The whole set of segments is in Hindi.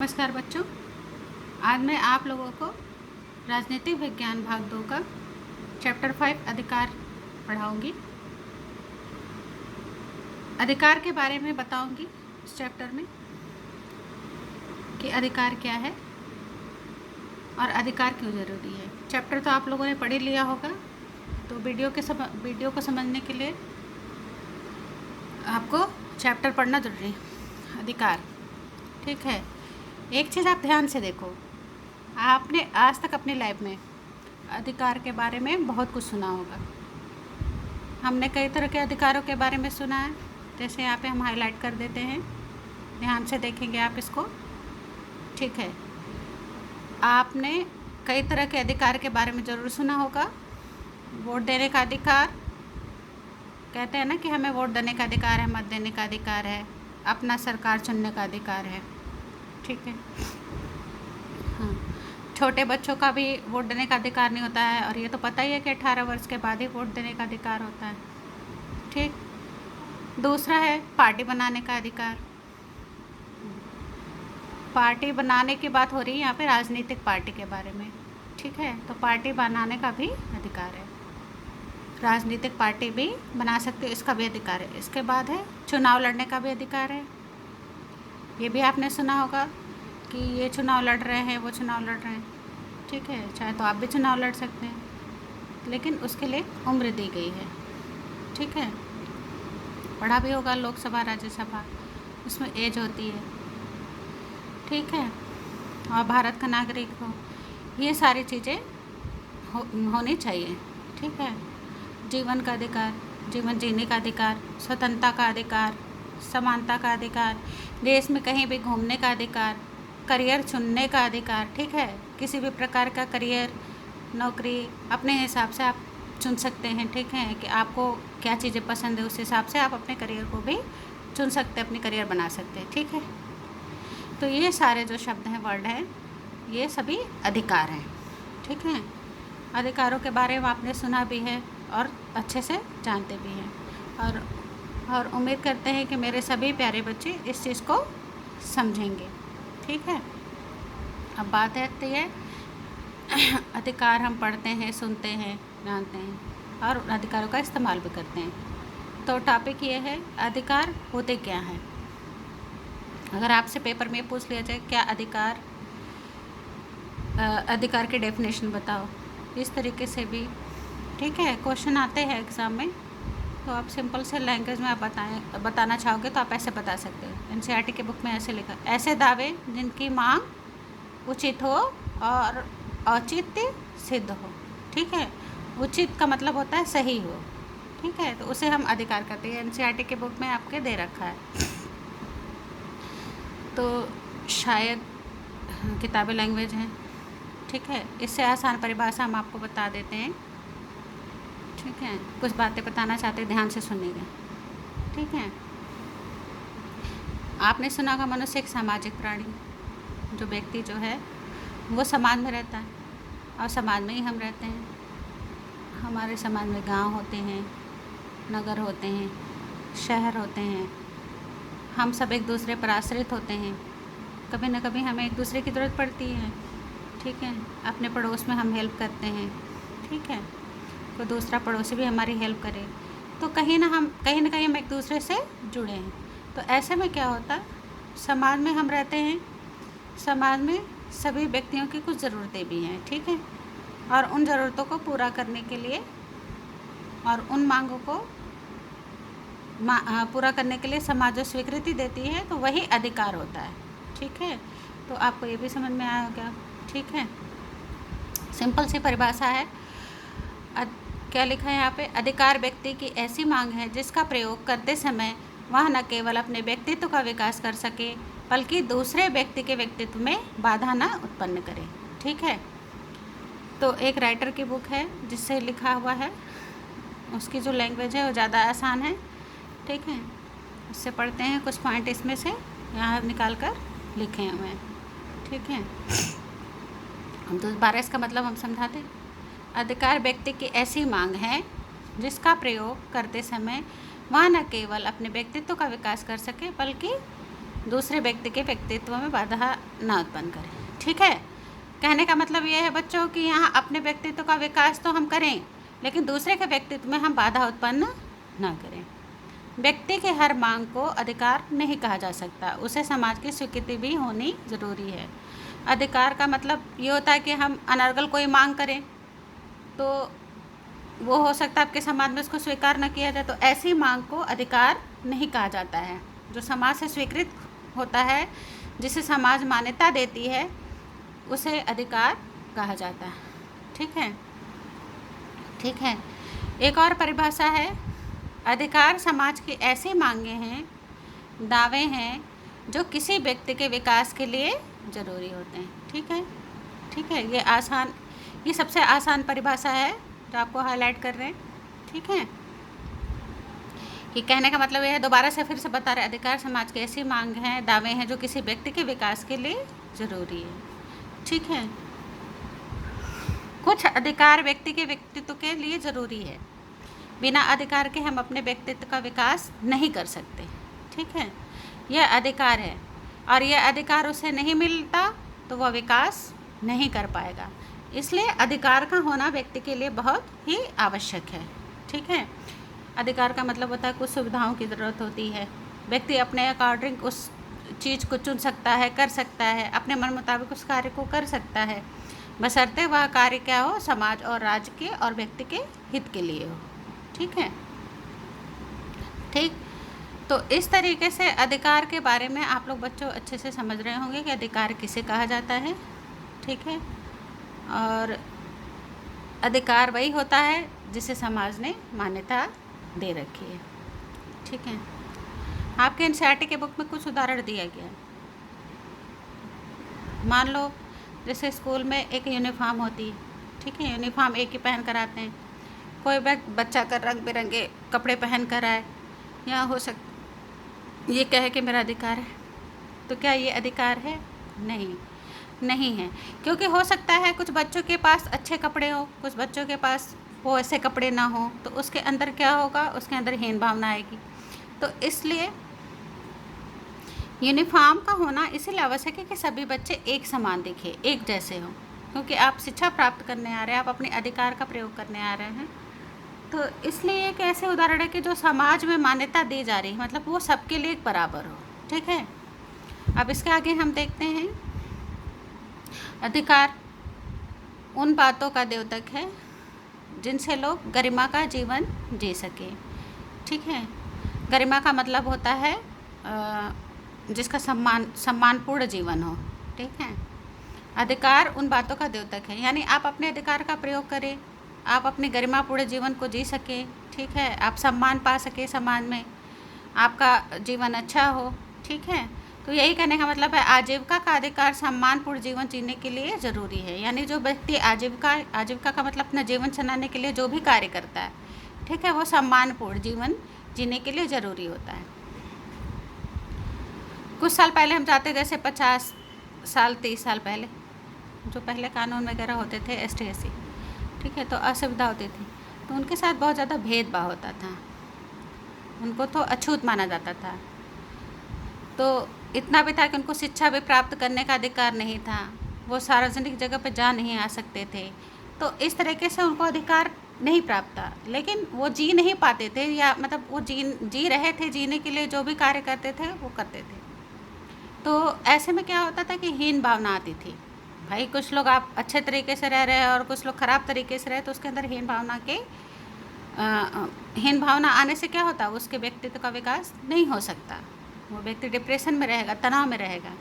नमस्कार बच्चों, आज मैं आप लोगों को राजनीतिक विज्ञान भाग 2 का चैप्टर 5 अधिकार पढ़ाऊंगी। अधिकार के बारे में बताऊंगी इस चैप्टर में कि अधिकार क्या है और अधिकार क्यों ज़रूरी है। चैप्टर तो आप लोगों ने पढ़ ही लिया होगा, तो वीडियो को समझने के लिए आपको चैप्टर पढ़ना जरूरी है। अधिकार, ठीक है। एक चीज़ आप ध्यान से देखो, आपने आज तक अपनी लाइफ में अधिकार के बारे में बहुत कुछ सुना होगा। हमने कई तरह के अधिकारों के बारे में सुना है, जैसे यहाँ पे हम हाईलाइट कर देते हैं, ध्यान से देखेंगे आप इसको, ठीक है। आपने कई तरह के अधिकार के बारे में ज़रूर सुना होगा। वोट देने का अधिकार, कहते हैं ना कि हमें वोट देने का अधिकार है, मत देने का अधिकार है, अपना सरकार चुनने का अधिकार है, ठीक है। हाँ, छोटे बच्चों का भी वोट देने का अधिकार नहीं होता है, और ये तो पता ही है कि 18 वर्ष के बाद ही वोट देने का अधिकार होता है, ठीक। दूसरा है पार्टी बनाने का अधिकार। पार्टी बनाने की बात हो रही है यहाँ पे राजनीतिक पार्टी के बारे में, ठीक है। तो पार्टी बनाने का भी अधिकार है, राजनीतिक पार्टी भी बना सकते हो, इसका भी अधिकार है। इसके बाद है चुनाव लड़ने का भी अधिकार है। ये भी आपने सुना होगा कि ये चुनाव लड़ रहे हैं, वो चुनाव लड़ रहे हैं, ठीक है। चाहे तो आप भी चुनाव लड़ सकते हैं, लेकिन उसके लिए उम्र दी गई है, ठीक है। पढ़ा भी होगा लोकसभा राज्यसभा, उसमें एज होती है, ठीक है। और भारत का नागरिक हो, ये सारी चीज़ें होनी चाहिए, ठीक है। जीवन का अधिकार, जीवन जीने का अधिकार, स्वतंत्रता का अधिकार, समानता का अधिकार, देश में कहीं भी घूमने का अधिकार, करियर चुनने का अधिकार, ठीक है। किसी भी प्रकार का करियर, नौकरी अपने हिसाब से आप चुन सकते हैं, ठीक है। कि आपको क्या चीज़ें पसंद है, उस हिसाब से आप अपने करियर को भी चुन सकते हैं, अपनी करियर बना सकते हैं, ठीक है। तो ये सारे जो शब्द हैं, वर्ड हैं, ये सभी अधिकार हैं, ठीक है। अधिकारों के बारे में आपने सुना भी है और अच्छे से जानते भी हैं, और उम्मीद करते हैं कि मेरे सभी प्यारे बच्चे इस चीज़ को समझेंगे, ठीक है। अब बात आती है अधिकार हम पढ़ते हैं, सुनते हैं, जानते हैं और अधिकारों का इस्तेमाल भी करते हैं। तो टॉपिक ये है अधिकार होते क्या हैं। अगर आपसे पेपर में पूछ लिया जाए क्या अधिकार की डेफिनेशन बताओ, इस तरीके से भी, ठीक है, क्वेश्चन आते हैं एग्ज़ाम में, तो आप सिंपल से लैंग्वेज में आप बताना चाहोगे तो आप ऐसे बता सकते हो। एनसीईआरटी के बुक में ऐसे लिखा, ऐसे दावे जिनकी मांग उचित हो और औचित्य सिद्ध हो, ठीक है। उचित का मतलब होता है सही हो, ठीक है, तो उसे हम अधिकार कहते हैं। एनसीईआरटी के बुक में आपके दे रखा है, तो शायद किताबी लैंग्वेज है, ठीक है। इससे आसान परिभाषा हम आपको बता देते हैं, ठीक है। कुछ बातें बताना चाहते हैं, ध्यान से सुनिएगा, ठीक है। आपने सुना होगा मनुष्य एक सामाजिक प्राणी। जो व्यक्ति जो है वो समाज में रहता है, और समाज में ही हम रहते हैं। हमारे समाज में गांव होते हैं, नगर होते हैं, शहर होते हैं। हम सब एक दूसरे पर आश्रित होते हैं, कभी ना कभी हमें एक दूसरे की ज़रूरत पड़ती है, ठीक है। अपने पड़ोस में हम हेल्प करते हैं, ठीक है। कोई दूसरा पड़ोसी भी हमारी हेल्प करे, तो कहीं ना कहीं हम एक दूसरे से जुड़े हैं। तो ऐसे में क्या होता है, समाज में हम रहते हैं, समाज में सभी व्यक्तियों की कुछ ज़रूरतें भी हैं, ठीक है। और उन ज़रूरतों को पूरा करने के लिए और उन मांगों को पूरा करने के लिए समाज जो स्वीकृति देती है, तो वही अधिकार होता है, ठीक है। तो आपको ये भी समझ में आया होगा, ठीक है। सिंपल सी परिभाषा है। क्या लिखा है यहाँ पे, अधिकार व्यक्ति की ऐसी मांग है जिसका प्रयोग करते समय वह न केवल अपने व्यक्तित्व का विकास कर सके, बल्कि दूसरे व्यक्ति के व्यक्तित्व में बाधा न उत्पन्न करे, ठीक है। तो एक राइटर की बुक है जिससे लिखा हुआ है, उसकी जो लैंग्वेज है वो ज़्यादा आसान है, ठीक है। उससे पढ़ते हैं, कुछ पॉइंट इसमें से यहाँ निकाल कर लिखे हुए हैं, ठीक है। हम तो दोबारा इसका मतलब हम समझाते हैं। अधिकार व्यक्ति की ऐसी मांग है जिसका प्रयोग करते समय वह न केवल अपने व्यक्तित्व का विकास कर सके, बल्कि दूसरे व्यक्ति के व्यक्तित्व में बाधा ना उत्पन्न करे। ठीक है, कहने का मतलब ये है बच्चों कि यहाँ अपने व्यक्तित्व का विकास तो हम करें, लेकिन दूसरे के व्यक्तित्व में हम बाधा उत्पन्न ना करें। व्यक्ति की हर मांग को अधिकार नहीं कहा जा सकता, उसे समाज की स्वीकृति भी होनी ज़रूरी है। अधिकार का मतलब ये होता है कि हम अनर्गल कोई मांग करें तो वो हो सकता है आपके समाज में उसको स्वीकार न किया जाए, तो ऐसी मांग को अधिकार नहीं कहा जाता है। जो समाज से स्वीकृत होता है, जिसे समाज मान्यता देती है, उसे अधिकार कहा जाता है। ठीक है, ठीक है। एक और परिभाषा है, अधिकार समाज की ऐसी मांगे हैं, दावे हैं जो किसी व्यक्ति के विकास के लिए ज़रूरी होते हैं। ठीक है, ठीक है। ये सबसे आसान परिभाषा है जो आपको हाईलाइट कर रहे हैं। ठीक है, कि कहने का मतलब यह है, दोबारा से फिर से बता रहे, अधिकार समाज की ऐसी मांग हैं, दावे हैं जो किसी व्यक्ति के विकास के लिए ज़रूरी है। ठीक है, कुछ अधिकार व्यक्ति के व्यक्तित्व के लिए ज़रूरी है, बिना अधिकार के हम अपने व्यक्तित्व का विकास नहीं कर सकते। ठीक है, यह अधिकार है और यह अधिकार उसे नहीं मिलता तो वह विकास नहीं कर पाएगा। इसलिए अधिकार का होना व्यक्ति के लिए बहुत ही आवश्यक है। ठीक है, अधिकार का मतलब होता है कुछ सुविधाओं की ज़रूरत होती है, व्यक्ति अपने अकॉर्डिंग उस चीज़ को चुन सकता है, कर सकता है, अपने मन मुताबिक उस कार्य को कर सकता है, बशर्ते वह कार्य क्या हो, समाज और राज्य के और व्यक्ति के हित के लिए हो। ठीक है, ठीक। तो इस तरीके से अधिकार के बारे में आप लोग बच्चों अच्छे से समझ रहे होंगे कि अधिकार किसे कहा जाता है। ठीक है, और अधिकार वही होता है जिसे समाज ने मान्यता दे रखी है। ठीक है, आपके एनसीईआरटी के बुक में कुछ उदाहरण दिया गया है। मान लो जैसे स्कूल में एक यूनिफॉर्म होती है। ठीक है, यूनिफॉर्म एक ही पहन कर आते हैं, कोई बच्चा कर रंग बिरंगे कपड़े पहन कर आए, या हो सकता ये कहे कि मेरा अधिकार है, तो क्या ये अधिकार है? नहीं, नहीं है। क्योंकि हो सकता है कुछ बच्चों के पास अच्छे कपड़े हो, कुछ बच्चों के पास वो ऐसे कपड़े ना हो, तो उसके अंदर क्या होगा, उसके अंदर हीन भावना आएगी। तो इसलिए यूनिफॉर्म का होना इसीलिए आवश्यक है कि सभी बच्चे एक समान दिखे, एक जैसे हों, क्योंकि आप शिक्षा प्राप्त करने आ रहे हैं, आप अपने अधिकार का प्रयोग करने आ रहे हैं। तो इसलिए एक ऐसे उदाहरण है कि जो समाज में मान्यता दी जा रही है, मतलब वो सबके लिए बराबर हो। ठीक है, अब इसके आगे हम देखते हैं, अधिकार उन बातों का द्योतक है जिनसे लोग गरिमा का जीवन जी सके। ठीक है, गरिमा का मतलब होता है जिसका सम्मानपूर्ण जीवन हो। ठीक है, अधिकार उन बातों का द्योतक है, यानी आप अपने अधिकार का प्रयोग करें, आप अपने गरिमापूर्ण जीवन को जी सके। ठीक है, आप सम्मान पा सके समाज में, आपका जीवन अच्छा हो। ठीक है, तो यही कहने का मतलब है आजीविका का अधिकार सम्मानपूर्ण जीवन जीने के लिए ज़रूरी है। यानी जो व्यक्ति आजीविका का मतलब अपना जीवन चलाने के लिए जो भी कार्य करता है, ठीक है, वो सम्मानपूर्ण जीवन जीने के लिए ज़रूरी होता है। कुछ साल पहले हम जाते, जैसे 50 साल 30 साल पहले जो पहले कानून वगैरह होते थे ST SC, ठीक है, तो असुविधा होती थी, तो उनके साथ बहुत ज़्यादा भेदभाव होता था, उनको तो अछूत माना जाता था। तो इतना भी था कि उनको शिक्षा भी प्राप्त करने का अधिकार नहीं था, वो सार्वजनिक जगह पर जा नहीं आ सकते थे। तो इस तरीके से उनको अधिकार नहीं प्राप्त था, लेकिन वो जी नहीं पाते थे, या मतलब वो जी रहे थे, जीने के लिए जो भी कार्य करते थे वो करते थे। तो ऐसे में क्या होता था कि हीन भावना आती थी। भाई कुछ लोग आप अच्छे तरीके से रह रहे हैं और कुछ लोग ख़राब तरीके से रहे, तो उसके अंदर हीन भावना आने से क्या होता है, उसके व्यक्तित्व का विकास नहीं हो सकता, वो व्यक्ति डिप्रेशन में रहेगा, तनाव में रहेगा।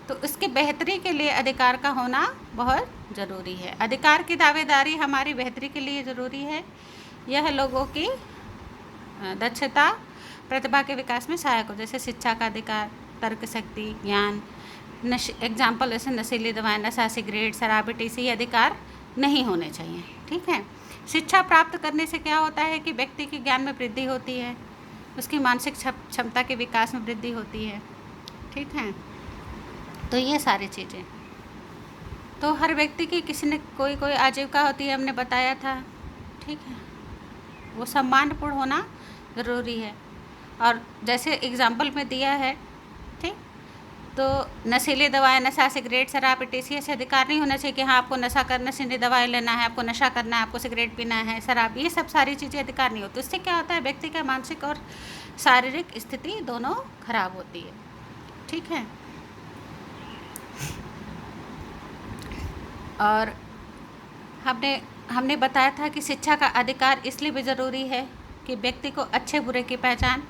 तो इसके बेहतरी के लिए अधिकार का होना बहुत ज़रूरी है। अधिकार की दावेदारी हमारी बेहतरी के लिए ज़रूरी है। यह लोगों की दक्षता प्रतिभा के विकास में सहायक हो, जैसे शिक्षा का अधिकार, तर्क शक्ति, ज्ञान, एग्जाम्पल जैसे नशीली दवाएं, नशा, सिगरेट, शराब, TC, ये अधिकार नहीं होने चाहिए। ठीक है, शिक्षा प्राप्त करने से क्या होता है कि व्यक्ति के ज्ञान में वृद्धि होती है, उसकी मानसिक क्षमता के विकास में वृद्धि होती है। ठीक है, तो ये सारी चीज़ें, तो हर व्यक्ति की किसी न कोई आजीविका होती है, हमने बताया था। ठीक है, वो सम्मानपूर्ण होना ज़रूरी है। और जैसे एग्जाम्पल में दिया है, ठीक, तो नशीली दवाएं, नशा, सिगरेट, शराब, इत्यादि ऐसे अधिकार नहीं होना चाहिए कि हाँ आपको नशा करना, नशीली दवाएं लेना है, आपको नशा करना है, आपको सिगरेट पीना है, शराब, ये सब सारी चीज़ें अधिकार नहीं होती। इससे क्या होता है, व्यक्ति का मानसिक और शारीरिक स्थिति दोनों खराब होती है। ठीक है। और हमने बताया था कि शिक्षा का अधिकार इसलिए भी ज़रूरी है कि व्यक्ति को अच्छे बुरे की पहचान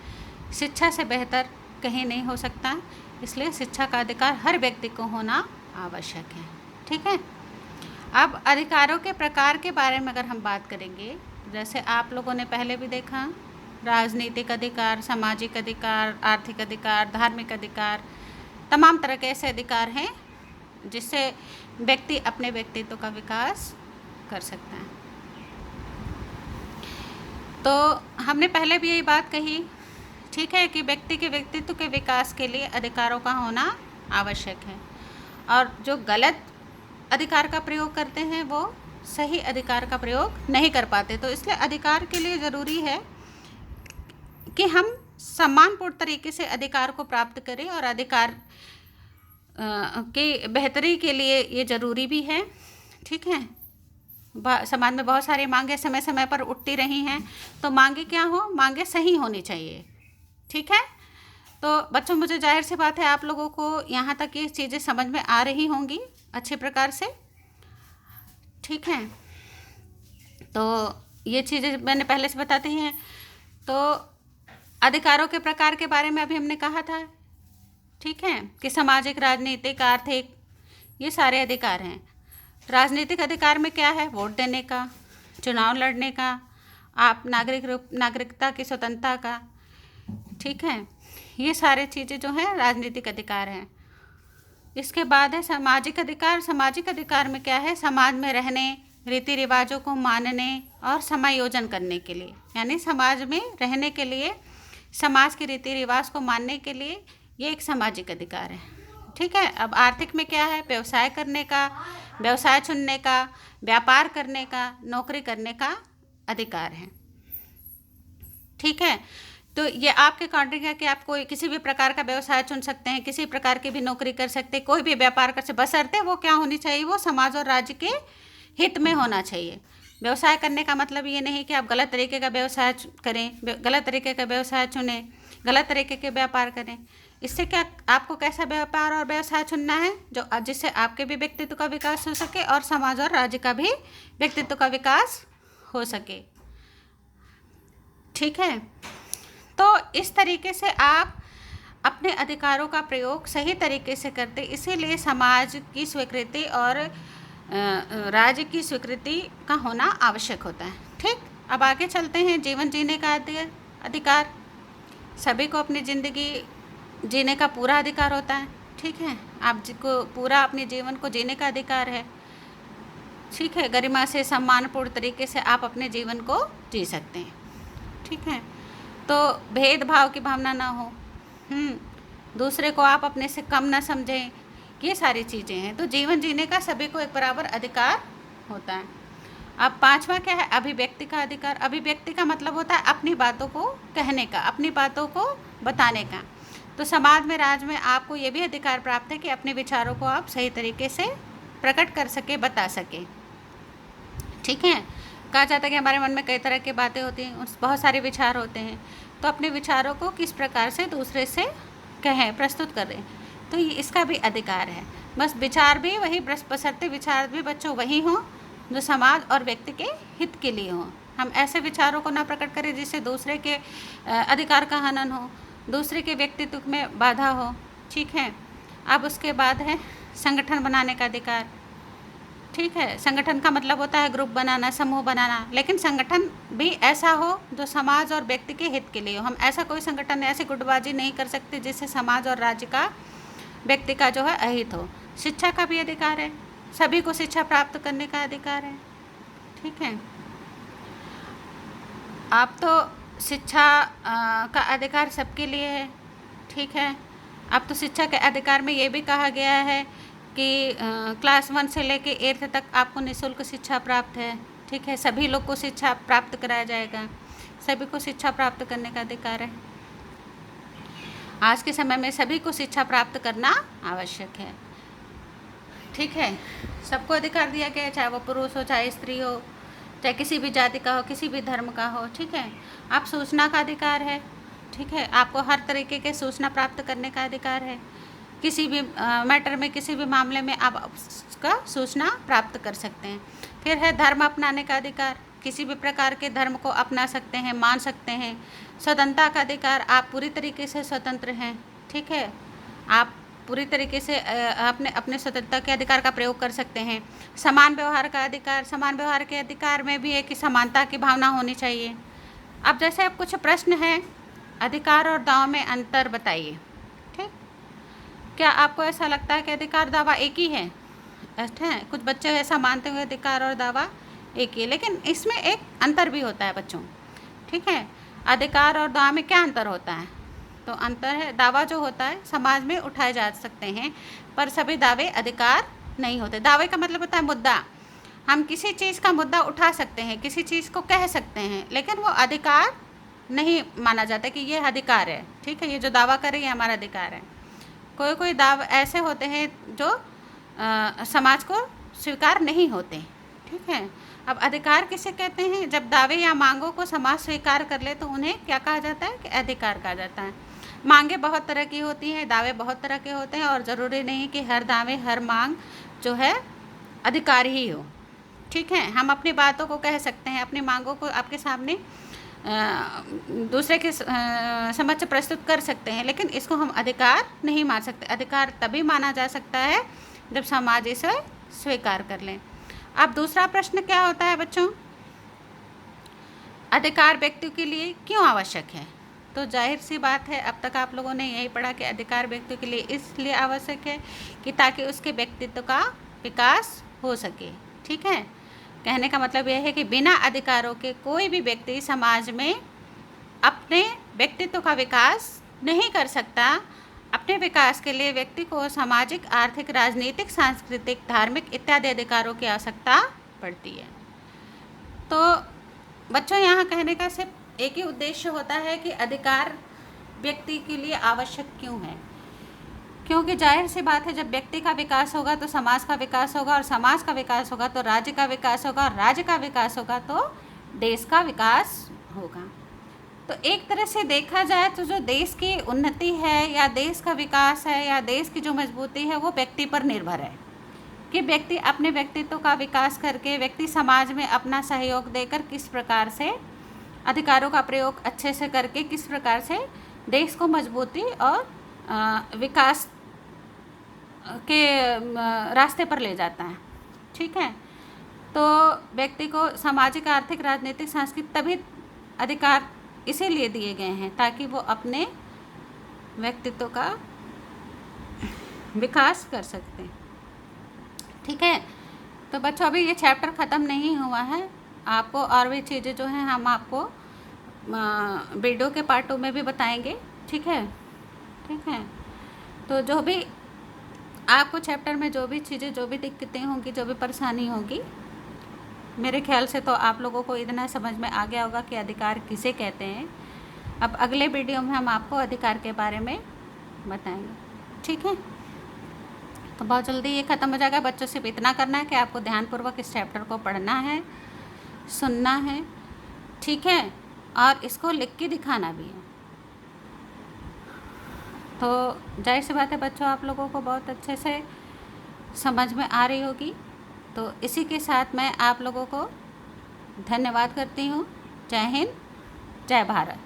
शिक्षा से बेहतर कहीं नहीं हो सकता, इसलिए शिक्षा का अधिकार हर व्यक्ति को होना आवश्यक है। ठीक है। अब अधिकारों के प्रकार के बारे में अगर हम बात करेंगे, जैसे आप लोगों ने पहले भी देखा, राजनीतिक अधिकार, सामाजिक अधिकार, आर्थिक अधिकार, धार्मिक अधिकार, तमाम तरह के ऐसे अधिकार हैं जिससे व्यक्ति अपने व्यक्तित्व का विकास कर सकता है। तो हमने पहले भी यही बात कही, ठीक है, कि व्यक्ति के व्यक्तित्व के विकास के लिए अधिकारों का होना आवश्यक है, और जो गलत अधिकार का प्रयोग करते हैं वो सही अधिकार का प्रयोग नहीं कर पाते। तो इसलिए अधिकार के लिए ज़रूरी है कि हम सम्मानपूर्ण तरीके से अधिकार को प्राप्त करें, और अधिकार की बेहतरी के लिए ये ज़रूरी भी है। ठीक है। समाज में बहुत सारी मांगे समय समय पर उठती रही हैं, तो मांगे क्या हो, मांगे सही होनी चाहिए। ठीक है। तो बच्चों, मुझे जाहिर सी बात है आप लोगों को यहाँ तक ये चीज़ें समझ में आ रही होंगी अच्छे प्रकार से। ठीक है। तो ये चीज़ें मैंने पहले से बताती हैं। तो अधिकारों के प्रकार के बारे में अभी हमने कहा था, ठीक है, कि सामाजिक, राजनीतिक, आर्थिक, ये सारे अधिकार हैं। राजनीतिक अधिकार में क्या है, वोट देने का, चुनाव लड़ने का, आप नागरिकता की स्वतंत्रता का। ठीक है। ये सारे चीज़ें जो हैं राजनीतिक अधिकार हैं। इसके बाद है सामाजिक अधिकार। सामाजिक अधिकार में क्या है, समाज में रहने, रीति रिवाजों को मानने और समायोजन करने के लिए, यानी समाज में रहने के लिए, समाज के रीति रिवाज को मानने के लिए, ये एक सामाजिक अधिकार है। ठीक है। अब आर्थिक में क्या है, व्यवसाय करने का, व्यवसाय चुनने का, व्यापार करने का, नौकरी करने का अधिकार है। ठीक है। तो ये आपके अकॉर्डिंग है कि आप कोई किसी भी प्रकार का व्यवसाय चुन सकते हैं, किसी प्रकार की भी नौकरी कर सकते हैं, कोई भी व्यापार कर सकते, बशर्ते वो क्या होनी चाहिए, वो समाज और राज्य के हित में होना चाहिए। व्यवसाय करने का मतलब ये नहीं कि आप गलत तरीके का व्यवसाय करें, गलत तरीके का व्यवसाय चुनें, गलत तरीके के व्यापार करें। इससे क्या, आपको कैसा व्यापार और व्यवसाय चुनना है जो जिससे आपके भी व्यक्तित्व का विकास हो सके और समाज और राज्य का भी व्यक्तित्व का विकास हो सके। ठीक है। तो इस तरीके से आप अपने अधिकारों का प्रयोग सही तरीके से करते, इसीलिए समाज की स्वीकृति और राज्य की स्वीकृति का होना आवश्यक होता है। ठीक। अब आगे चलते हैं। जीवन जीने का अधिकार। सभी को अपनी ज़िंदगी जीने का पूरा अधिकार होता है। ठीक है। आप जिसको पूरा अपने जीवन को जीने का अधिकार है। ठीक है। गरिमा से, सम्मानपूर्ण तरीके से आप अपने जीवन को जी सकते हैं। ठीक है। तो भेदभाव की भावना ना हो, दूसरे को आप अपने से कम ना समझें, ये सारी चीज़ें हैं। तो जीवन जीने का सभी को एक बराबर अधिकार होता है। अब पांचवा क्या है, अभिव्यक्ति का अधिकार। अभिव्यक्ति का मतलब होता है अपनी बातों को कहने का, अपनी बातों को बताने का। तो समाज में, राज्य में आपको ये भी अधिकार प्राप्त है कि अपने विचारों को आप सही तरीके से प्रकट कर सके, बता सके। ठीक है। कहा जाता है कि हमारे मन में कई तरह की बातें होती हैं, बहुत सारे विचार होते हैं, तो अपने विचारों को किस प्रकार से दूसरे से कहें, प्रस्तुत करें, तो ये इसका भी अधिकार है। बस विचार भी वही, बशर्ते विचार भी बच्चों वही हों जो समाज और व्यक्ति के हित के लिए हों। हम ऐसे विचारों को ना प्रकट करें जिससे दूसरे के अधिकार का हनन हो, दूसरे के व्यक्तित्व में बाधा हो। ठीक है। अब उसके बाद है संगठन बनाने का अधिकार। ठीक है। संगठन का मतलब होता है ग्रुप बनाना, समूह बनाना, लेकिन संगठन भी ऐसा हो जो समाज और व्यक्ति के हित के लिए हो। हम ऐसा कोई संगठन, ऐसी गुटबाजी नहीं कर सकते जिससे समाज और राज्य का, व्यक्ति का जो है अहित हो। शिक्षा का भी अधिकार है, सभी को शिक्षा प्राप्त करने का अधिकार है। ठीक है। आप तो शिक्षा का अधिकार सबके लिए है। ठीक है। अब तो शिक्षा के अधिकार में ये भी कहा गया है कि क्लास 1 से लेके 8th तक आपको निःशुल्क शिक्षा प्राप्त है। ठीक है। सभी लोग को शिक्षा प्राप्त कराया जाएगा, सभी को शिक्षा प्राप्त करने का अधिकार है। आज के समय में सभी को शिक्षा प्राप्त करना आवश्यक है। ठीक है, सबको अधिकार दिया गया है, चाहे वो पुरुष हो, चाहे स्त्री हो, चाहे किसी भी जाति का हो, किसी भी धर्म का हो। ठीक है, आप सूचना का अधिकार है। ठीक है, आपको हर तरीके के सूचना प्राप्त करने का अधिकार है। किसी भी मैटर में, किसी भी मामले में आप उसका सूचना प्राप्त कर सकते हैं। फिर है धर्म अपनाने का अधिकार। किसी भी प्रकार के धर्म को अपना सकते हैं, मान सकते हैं। स्वतंत्रता का अधिकार, आप पूरी तरीके से स्वतंत्र हैं। ठीक है, आप पूरी तरीके से अपने अपने स्वतंत्रता के अधिकार का प्रयोग कर सकते हैं। समान व्यवहार का अधिकार, समान व्यवहार के अधिकार में भी है कि समानता की भावना होनी चाहिए। अब जैसे अब कुछ प्रश्न हैं, अधिकार और दावा में अंतर बताइए। ठीक, क्या आपको ऐसा लगता है कि अधिकार दावा एक ही है? अच्छा है, कुछ बच्चे ऐसा मानते हुए अधिकार और दावा एक ही है, लेकिन इसमें एक अंतर भी होता है बच्चों। ठीक है, अधिकार और दावा में क्या अंतर होता है? तो अंतर है, दावा जो होता है समाज में उठाए जा सकते हैं, पर सभी दावे अधिकार नहीं होते। दावे का मतलब होता है मुद्दा। हम किसी चीज़ का मुद्दा उठा सकते हैं, किसी चीज़ को कह सकते हैं, लेकिन वो अधिकार नहीं माना जाता कि ये अधिकार है। ठीक है, ये जो दावा करे ये हमारा अधिकार है। कोई कोई दावे ऐसे होते हैं जो समाज को स्वीकार नहीं होते। ठीक है, अब अधिकार किसे कहते हैं? जब दावे या मांगों को समाज स्वीकार कर ले तो उन्हें क्या कहा जाता है? कि अधिकार कहा जाता है। मांगे बहुत तरह की होती हैं, दावे बहुत तरह के होते हैं, और ज़रूरी नहीं कि हर दावे, हर मांग जो है अधिकार ही हो। ठीक है, हम अपनी बातों को कह सकते हैं, अपनी मांगों को आपके सामने दूसरे के समक्ष प्रस्तुत कर सकते हैं, लेकिन इसको हम अधिकार नहीं मान सकते। अधिकार तभी माना जा सकता है जब समाज इसे स्वीकार कर लें। अब दूसरा प्रश्न क्या होता है बच्चों? अधिकार व्यक्ति के लिए क्यों आवश्यक है? तो जाहिर सी बात है, अब तक आप लोगों ने यही पढ़ा कि अधिकार व्यक्ति के लिए इसलिए आवश्यक है कि ताकि उसके व्यक्तित्व का विकास हो सके। ठीक है, कहने का मतलब यह है कि बिना अधिकारों के कोई भी व्यक्ति समाज में अपने व्यक्तित्व का विकास नहीं कर सकता। अपने विकास के लिए व्यक्ति को सामाजिक, आर्थिक, राजनीतिक, सांस्कृतिक, धार्मिक इत्यादि अधिकारों की आवश्यकता पड़ती है। तो बच्चों, यहाँ कहने का सिर्फ एक ही उद्देश्य होता है कि अधिकार व्यक्ति के लिए आवश्यक क्यों है, क्योंकि जाहिर सी बात है, जब व्यक्ति का विकास होगा तो समाज का विकास होगा, और समाज का विकास होगा तो राज्य का विकास होगा, और राज्य का विकास होगा तो देश का विकास होगा। तो एक तरह से देखा जाए तो जो देश की उन्नति है, या देश का विकास है, या देश की जो मजबूती है, वो व्यक्ति पर निर्भर है कि व्यक्ति अपने व्यक्तित्व का विकास करके, व्यक्ति समाज में अपना सहयोग देकर किस प्रकार से अधिकारों का प्रयोग अच्छे से करके किस प्रकार से देश को मजबूती और विकास के रास्ते पर ले जाता है। ठीक है, तो व्यक्ति को सामाजिक, आर्थिक, राजनीतिक, सांस्कृतिक तभी अधिकार इसीलिए दिए गए हैं ताकि वो अपने व्यक्तित्व का विकास कर सकते हैं। ठीक है, तो बच्चों अभी ये चैप्टर ख़त्म नहीं हुआ है, आपको और भी चीज़ें जो हैं हम आपको वीडियो के पार्ट 2 में भी बताएंगे। ठीक है, ठीक है, तो जो भी आपको चैप्टर में जो भी चीज़ें, जो भी दिक्कतें होंगी, जो भी परेशानी होगी, मेरे ख्याल से तो आप लोगों को इतना समझ में आ गया होगा कि अधिकार किसे कहते हैं। अब अगले वीडियो में हम आपको अधिकार के बारे में बताएंगे। ठीक है, तो बहुत जल्दी ये ख़त्म हो जाएगा। बच्चों सिर्फ इतना करना है कि आपको ध्यानपूर्वक इस चैप्टर को पढ़ना है, सुनना है। ठीक है, और इसको लिख के दिखाना भी है। तो जाहिर सी बात है बच्चों, आप लोगों को बहुत अच्छे से समझ में आ रही होगी। तो इसी के साथ मैं आप लोगों को धन्यवाद करती हूँ। जय हिंद, जय भारत।